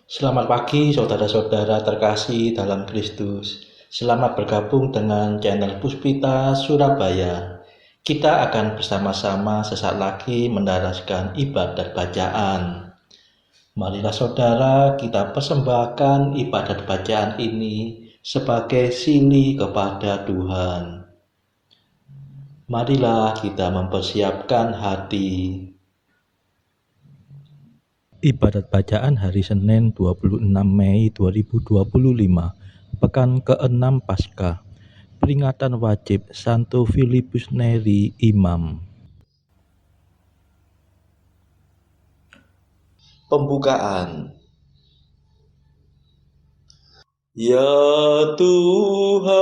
Selamat pagi saudara-saudara terkasih dalam Kristus. Selamat bergabung dengan channel Puspita Surabaya. Kita akan bersama-sama sesaat lagi mendaraskan ibadat bacaan. Marilah saudara, kita persembahkan ibadat bacaan ini sebagai sili kepada Tuhan. Marilah kita mempersiapkan hati. Ibadat bacaan hari Senin 26 Mei 2025, pekan ke-6 Paskah. Peringatan wajib Santo Filipus Neri, Imam. Pembukaan. Ya Tuhan,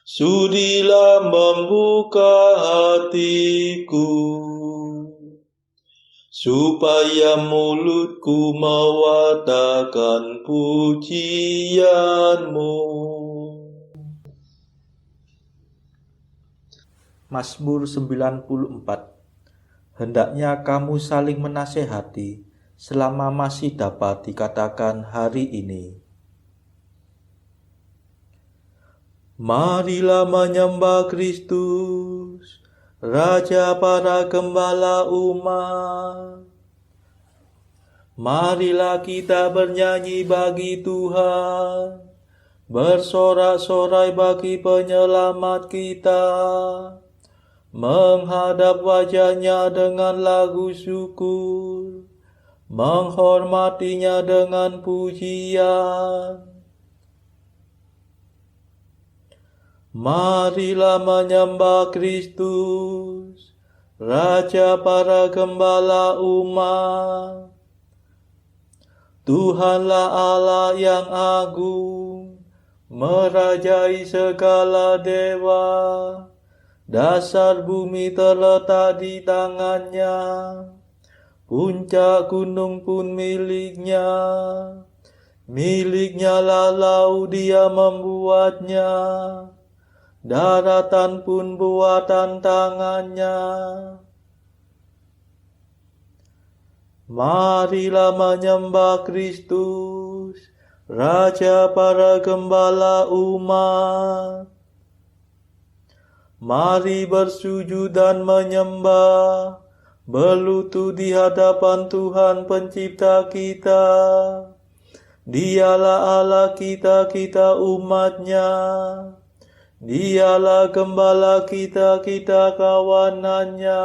sudilah membuka hatiku, supaya mulutku mewartakan pujian-Mu. Mazmur 94. Hendaknya kamu saling menasehati selama masih dapat dikatakan hari ini. Marilah menyembah Kristus, Raja para gembala umat. Marilah kita bernyanyi bagi Tuhan, bersorak-sorai bagi penyelamat kita, menghadap wajahnya dengan lagu syukur, menghormatinya dengan pujian. Marilah menyembah Kristus, Raja para gembala umat. Tuhanlah Allah yang agung, merajai segala dewa. Dasar bumi terletak di tangannya, puncak gunung pun miliknya. Miliknya lah laut, dia membuatnya, daratan pun buatan tangannya. Marilah menyembah Kristus, Raja para gembala umat. Mari bersujud dan menyembah, berlutut di hadapan Tuhan pencipta kita. Dialah Allah kita, kita umatnya. Dialah gembala kita, kita kawanannya.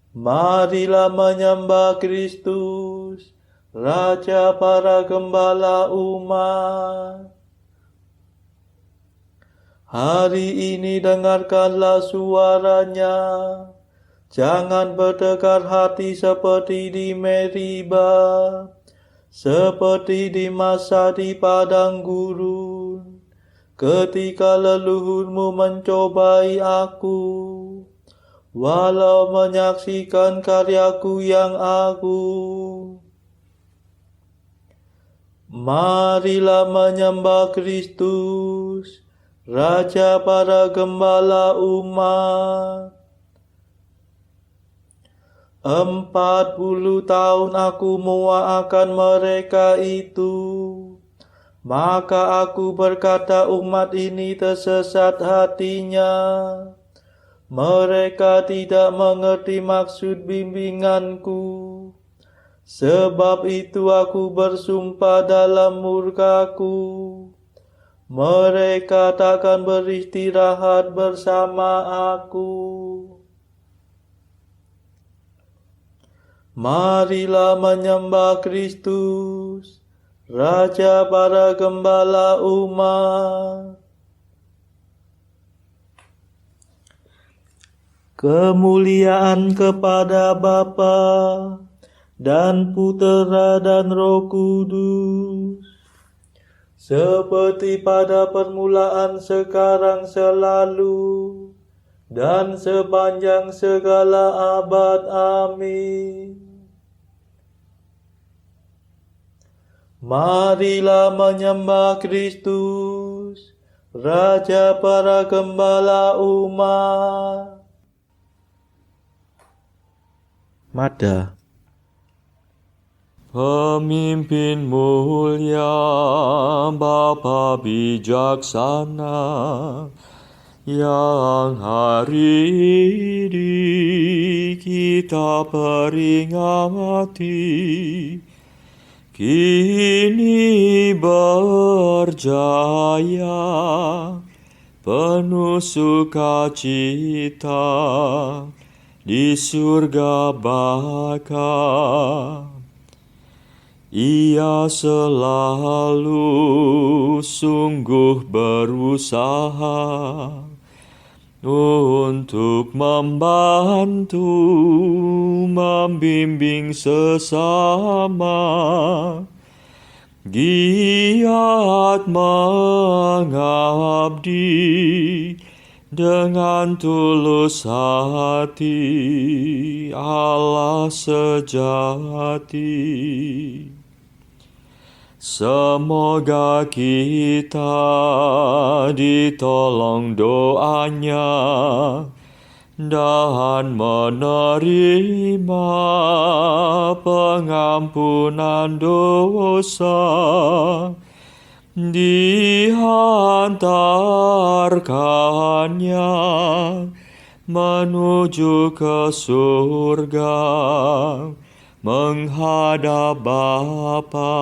Marilah menyembah Kristus, Raja para gembala umat. Hari ini dengarkanlah suaranya. Jangan bertekar hati seperti di Meriba, seperti di masa di padang gurun, ketika leluhurmu mencobai aku, walau menyaksikan karyaku yang agung. Marilah menyembah Kristus, Raja para gembala umat. 40 tahun aku muak mereka itu. Maka aku berkata, umat ini tersesat hatinya. Mereka tidak mengerti maksud bimbinganku. Sebab itu aku bersumpah dalam murkaku, mereka takkan beristirahat bersama aku. Marilah menyembah Kristus, Raja para gembala umat. Kemuliaan kepada Bapa dan Putera dan Roh Kudus, seperti pada permulaan, sekarang, selalu, dan sepanjang segala abad. Amin. Marilah menyembah Kristus, Raja para gembala umat. Mada. Pemimpin mulia, Bapa bijaksana, yang hari ini kita peringati, kini berjaya, penuh sukacita, di surga baka. Ia selalu sungguh berusaha untuk membantu, membimbing sesama, giat mengabdi dengan tulus hati, Allah sejati. Semoga kita ditolong doanya dan menerima pengampunan dosa, dihantarkannya menuju ke surga, menghadap Bapa.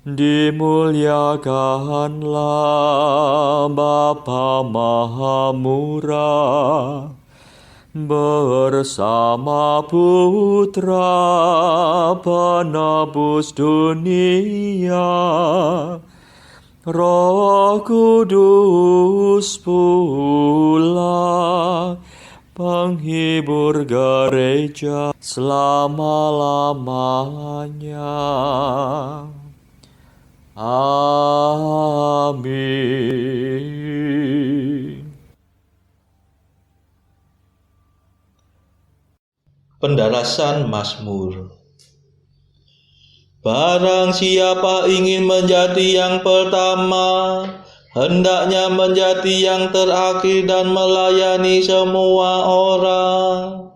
Dimuliakanlah Bapa Maha Murah bersama Putra penebus dunia, Roh Kudus pula penghibur gereja selama-lamanya. Amin. Pendalasan Mazmur. Barang siapa ingin menjadi yang pertama, hendaknya menjadi yang terakhir dan melayani semua orang.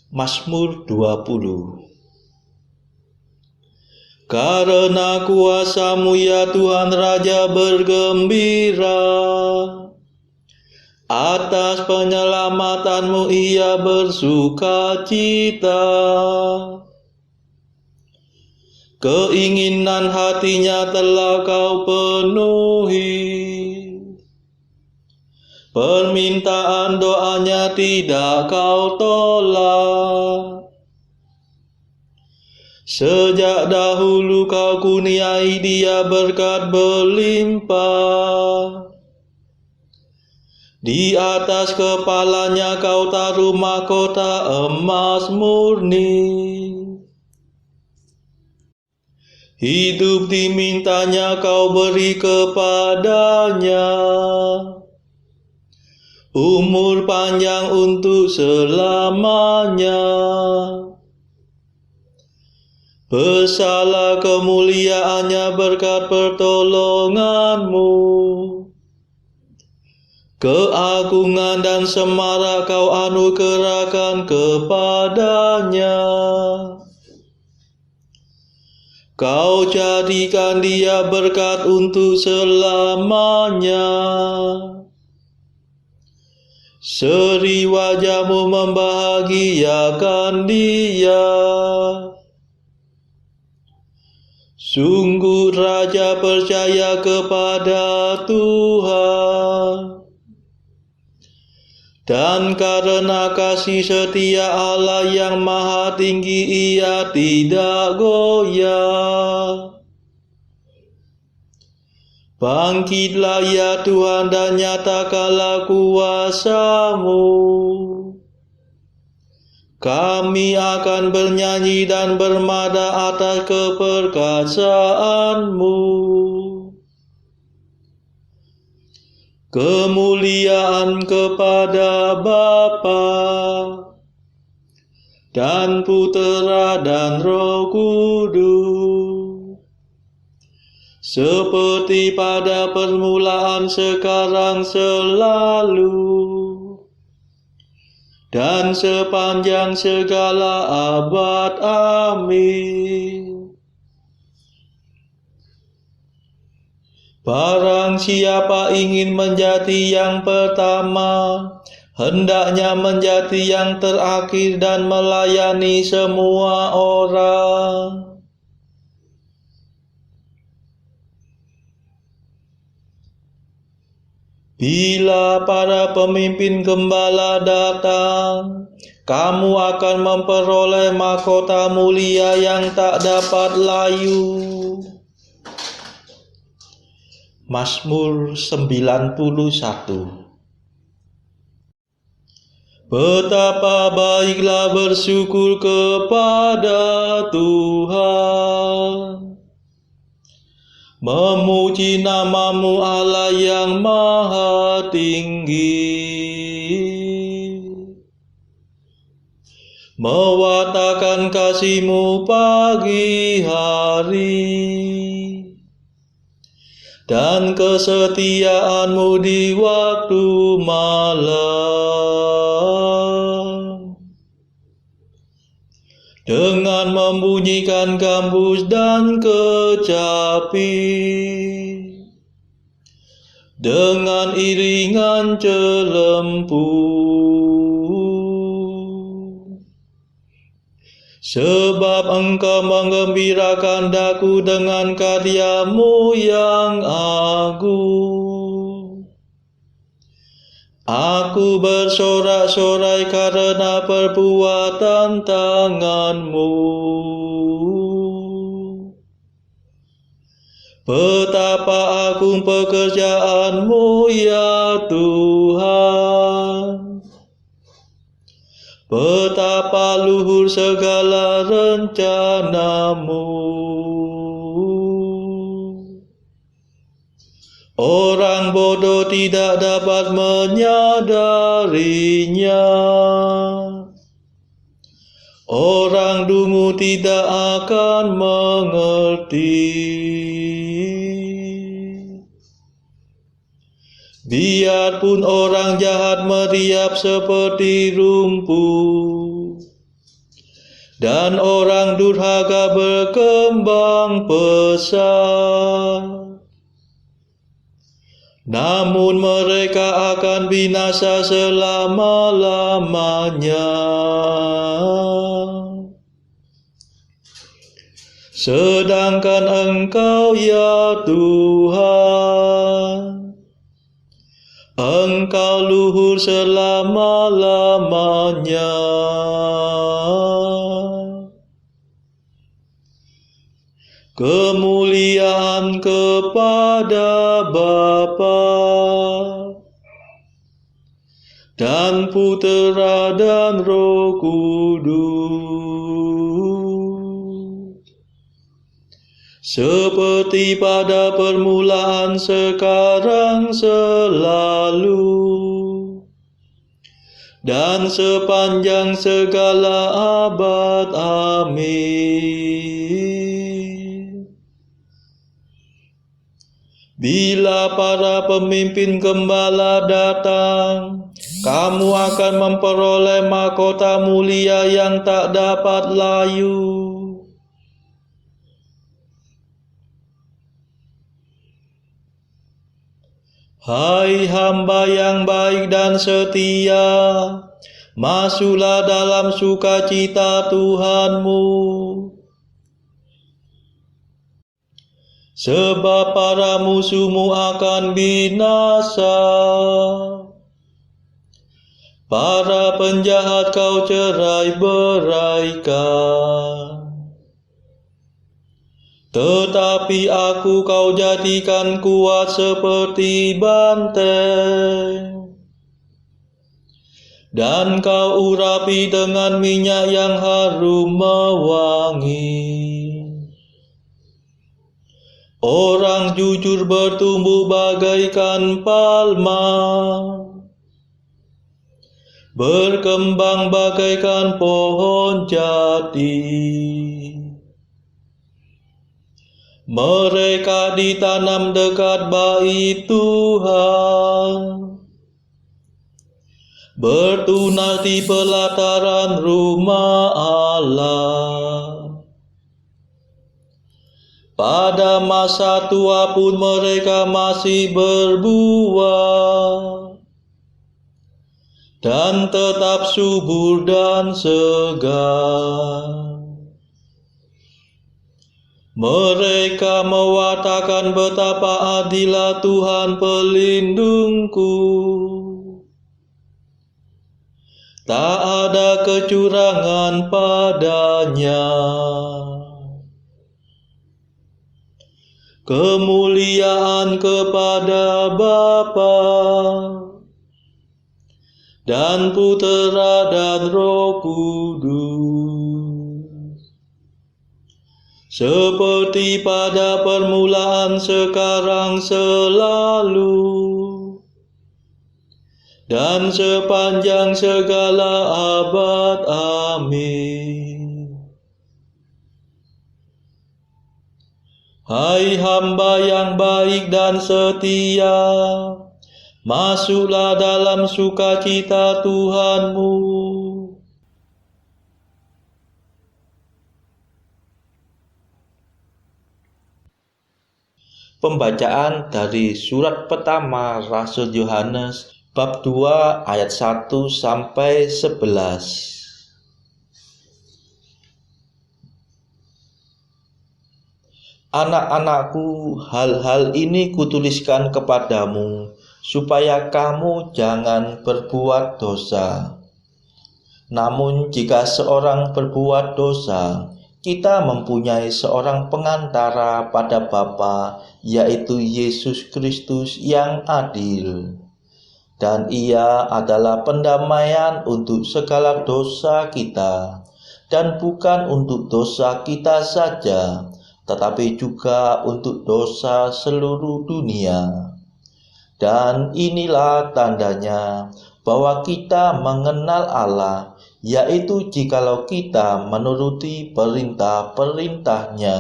Mazmur 20. Karena kuasa-Mu ya Tuhan Raja bergembira, atas penyelamatan-Mu ia bersuka cita. Keinginan hatinya telah Kau penuhi, permintaan doanya tidak Kau tolak. Sejak dahulu Kau kurniai dia berkat berlimpah, di atas kepalanya Kau taruh mahkota emas murni. Hidup dimintanya Kau beri kepadanya, umur panjang untuk selamanya. Besarlah kemuliaannya berkat pertolongan-Mu, keagungan dan semarak Kau anugerahkan kepadanya. Kau jadikan dia berkat untuk selamanya. Seri wajah-Mu membahagiakan dia. Sungguh raja percaya kepada Tuhan, dan karena kasih setia Allah yang maha tinggi ia tidak goyah. Bangkitlah ya Tuhan dan nyatakanlah kuasa-Mu. Kami akan bernyanyi dan bermada atas keperkasaan-Mu. Kemuliaan kepada Bapa dan Putera dan Roh Kudus, seperti pada permulaan, sekarang, selalu, dan sepanjang segala abad. Amin. Barang siapa ingin menjadi yang pertama, hendaknya menjadi yang terakhir dan melayani semua orang. Bila para pemimpin gembala datang, kamu akan memperoleh mahkota mulia yang tak dapat layu. Mazmur 91. Betapa baiklah bersyukur kepada Tuhan, memuji namamu Allah yang maha tinggi, mewartakan kasih-Mu pagi hari, dan kesetiaan-Mu di waktu malam, dengan membunyikan gambus dan kecapi, dengan iringan celempu. Sebab Engkau menggembirakan daku dengan karya-Mu yang agung. Aku bersorak-sorai karena perbuatan tangan-Mu. Betapa agung pekerjaan-Mu, ya Tuhan. Betapa luhur segala rencana-Mu. Orang bodoh tidak dapat menyadarinya. Orang dungu tidak akan mengerti. Biarpun orang jahat meriap seperti rumput, dan orang durhaka berkembang pesat, namun mereka akan binasa selama-lamanya. Sedangkan Engkau, ya Tuhan, Engkau luhur selama-lamanya. Kemuliaan kepada Bapa dan Putera dan Roh Kudus, seperti pada permulaan, sekarang, selalu, dan sepanjang segala abad. Amin. Bila para pemimpin gembala datang, kamu akan memperoleh mahkota mulia yang tak dapat layu. Hai hamba yang baik dan setia, masuklah dalam sukacita Tuhanmu. Sebab para musuhmu akan binasa, para penjahat kau cerai-beraikan. Tetapi aku kau jadikan kuat seperti banteng, dan kau urapi dengan minyak yang harum mewangi. Orang jujur bertumbuh bagaikan palma, berkembang bagaikan pohon jati. Mereka ditanam dekat bait Tuhan, bertunas di pelataran rumah Allah. Pada masa tua pun mereka masih berbuah dan tetap subur dan segar. Mereka mewartakan betapa adilnya Tuhan pelindungku. Tak ada kecurangan padanya. Kemuliaan kepada Bapa dan Putera dan Roh Kudus, seperti pada permulaan, sekarang, selalu, dan sepanjang segala abad. Amin. Hai hamba yang baik dan setia, masuklah dalam sukacita Tuhanmu. Pembacaan dari surat pertama Rasul Yohanes bab 2 ayat 1 sampai 11. Anak-anakku, hal-hal ini kutuliskan kepadamu supaya kamu jangan berbuat dosa. Namun jika seorang berbuat dosa, kita mempunyai seorang pengantara pada Bapa, yaitu Yesus Kristus yang adil. Dan Ia adalah pendamaian untuk segala dosa kita, dan bukan untuk dosa kita saja, tetapi juga untuk dosa seluruh dunia. Dan inilah tandanya bahwa kita mengenal Allah, yaitu jikalau kita menuruti perintah-perintahnya.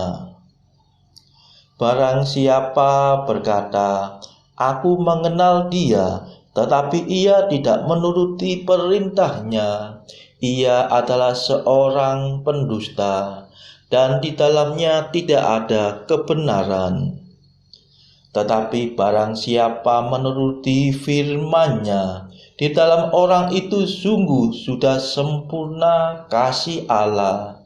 Barang siapa berkata, "Aku mengenal Dia," tetapi ia tidak menuruti perintahnya, ia adalah seorang pendusta, dan di dalamnya tidak ada kebenaran. Tetapi barang siapa menuruti firman-Nya, di dalam orang itu sungguh sudah sempurna kasih Allah.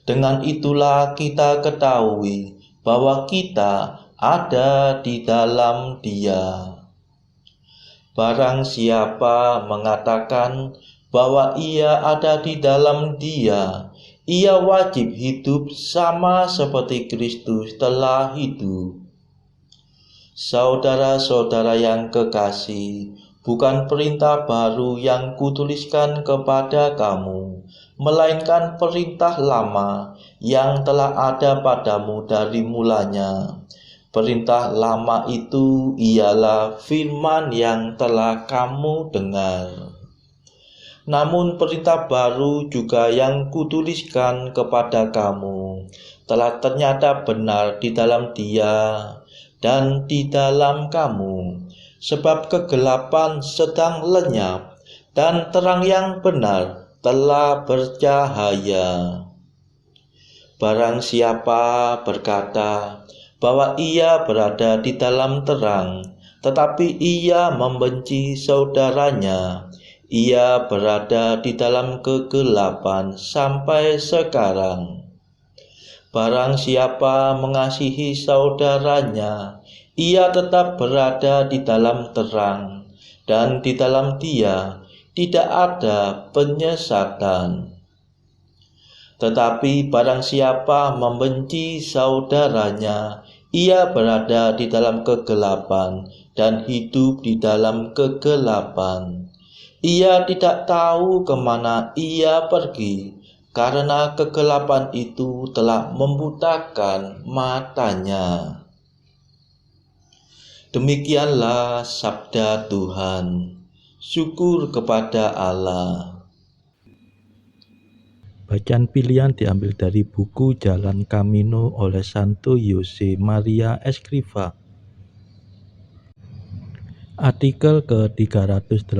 Dengan itulah kita ketahui bahwa kita ada di dalam Dia. Barang siapa mengatakan bahwa ia ada di dalam Dia, ia wajib hidup sama seperti Kristus telah hidup. Saudara-saudara yang kekasih, bukan perintah baru yang kutuliskan kepada kamu, melainkan perintah lama yang telah ada padamu dari mulanya. Perintah lama itu ialah firman yang telah kamu dengar. Namun perintah baru juga yang kutuliskan kepada kamu telah ternyata benar di dalam Dia dan di dalam kamu, sebab kegelapan sedang lenyap dan terang yang benar telah bercahaya. Barang siapa berkata bahwa ia berada di dalam terang, tetapi ia membenci saudaranya, ia berada di dalam kegelapan sampai sekarang. Barang siapa mengasihi saudaranya, ia tetap berada di dalam terang, dan di dalam Dia tidak ada penyesatan. Tetapi barang siapa membenci saudaranya, ia berada di dalam kegelapan dan hidup di dalam kegelapan. Ia tidak tahu kemana ia pergi, karena kegelapan itu telah membutakan matanya. Demikianlah sabda Tuhan. Syukur kepada Allah. Bacaan pilihan diambil dari buku Jalan Camino oleh Santo Jose Maria Escrivá. Artikel ke-318.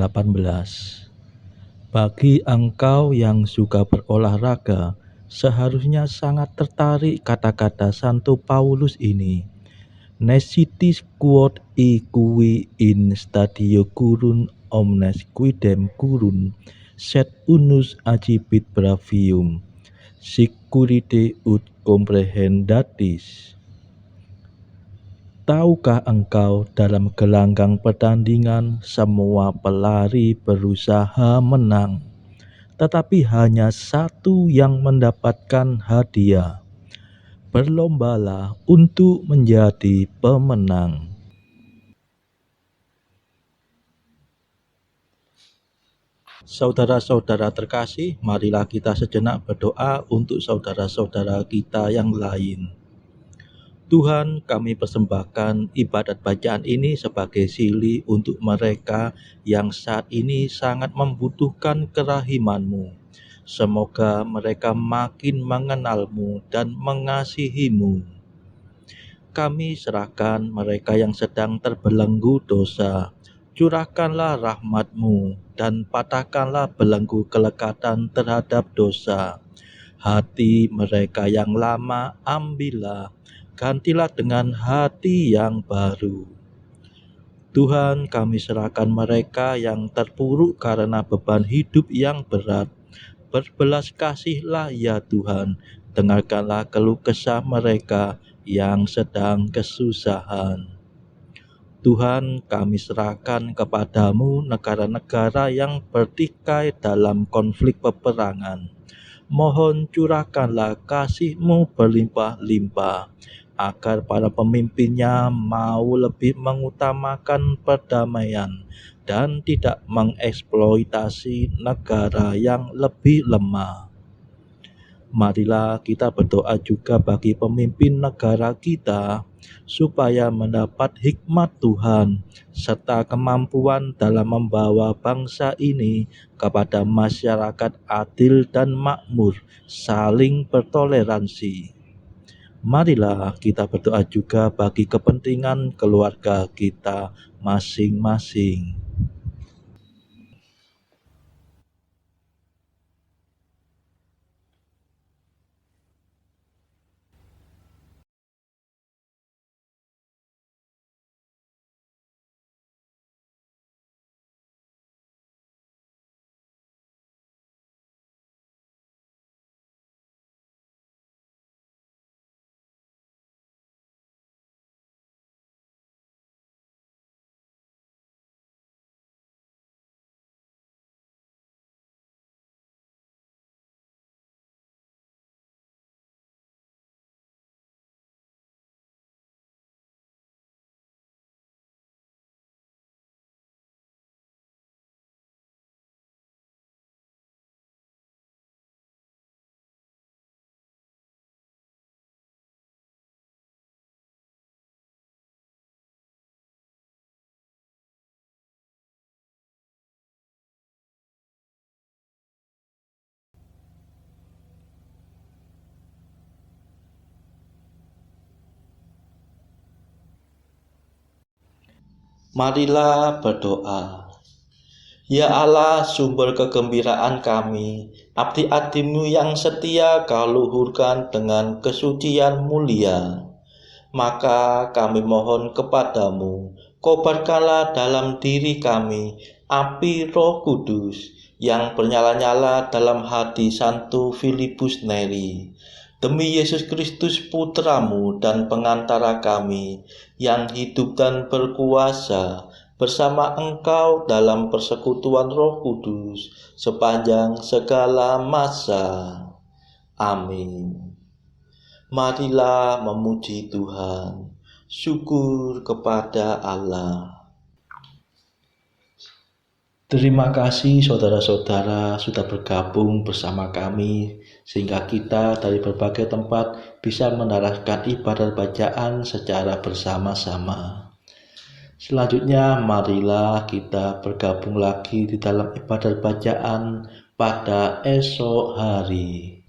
Bagi engkau yang suka berolahraga, seharusnya sangat tertarik kata-kata Santo Paulus ini. Necitis quod qui in stadio currun omnes quidem currun, sed unus agibit bravium, sicurite ut comprehendatis. Tahukah engkau dalam gelanggang pertandingan semua pelari berusaha menang, tetapi hanya satu yang mendapatkan hadiah. Berlombalah untuk menjadi pemenang. Saudara-saudara terkasih, marilah kita sejenak berdoa untuk saudara-saudara kita yang lain. Tuhan, kami persembahkan ibadat bacaan ini sebagai silih untuk mereka yang saat ini sangat membutuhkan kerahiman-Mu. Semoga mereka makin mengenal-Mu dan mengasihi-Mu. Kami serahkan mereka yang sedang terbelenggu dosa. Curahkanlah rahmat-Mu dan patahkanlah belenggu kelekatan terhadap dosa. Hati mereka yang lama ambillah, gantilah dengan hati yang baru. Tuhan, kami serahkan mereka yang terpuruk karena beban hidup yang berat. Berbelas kasihlah ya Tuhan, dengarkanlah keluh kesah mereka yang sedang kesusahan. Tuhan, kami serahkan kepadamu negara-negara yang bertikai dalam konflik peperangan. Mohon curahkanlah kasih-Mu berlimpah-limpah, agar para pemimpinnya mau lebih mengutamakan perdamaian dan tidak mengeksploitasi negara yang lebih lemah. Marilah kita berdoa juga bagi pemimpin negara kita, supaya mendapat hikmat Tuhan serta kemampuan dalam membawa bangsa ini kepada masyarakat adil dan makmur, saling bertoleransi. Marilah kita berdoa juga bagi kepentingan keluarga kita masing-masing. Marilah berdoa. Ya Allah, sumber kegembiraan kami, abdi-abdi-Mu yang setia Kau luhurkan dengan kesucian mulia. Maka kami mohon kepadamu, kobarkanlah dalam diri kami api Roh Kudus yang bernyala-nyala dalam hati Santo Filipus Neri. Demi Yesus Kristus Putra-Mu dan pengantara kami, yang hidup dan berkuasa bersama Engkau dalam persekutuan Roh Kudus sepanjang segala masa. Amin. Marilah memuji Tuhan. Syukur kepada Allah. Terima kasih saudara-saudara sudah bergabung bersama kami, sehingga kita dari berbagai tempat bisa meneruskan ibadat bacaan secara bersama-sama. Selanjutnya marilah kita bergabung lagi di dalam ibadat bacaan pada esok hari.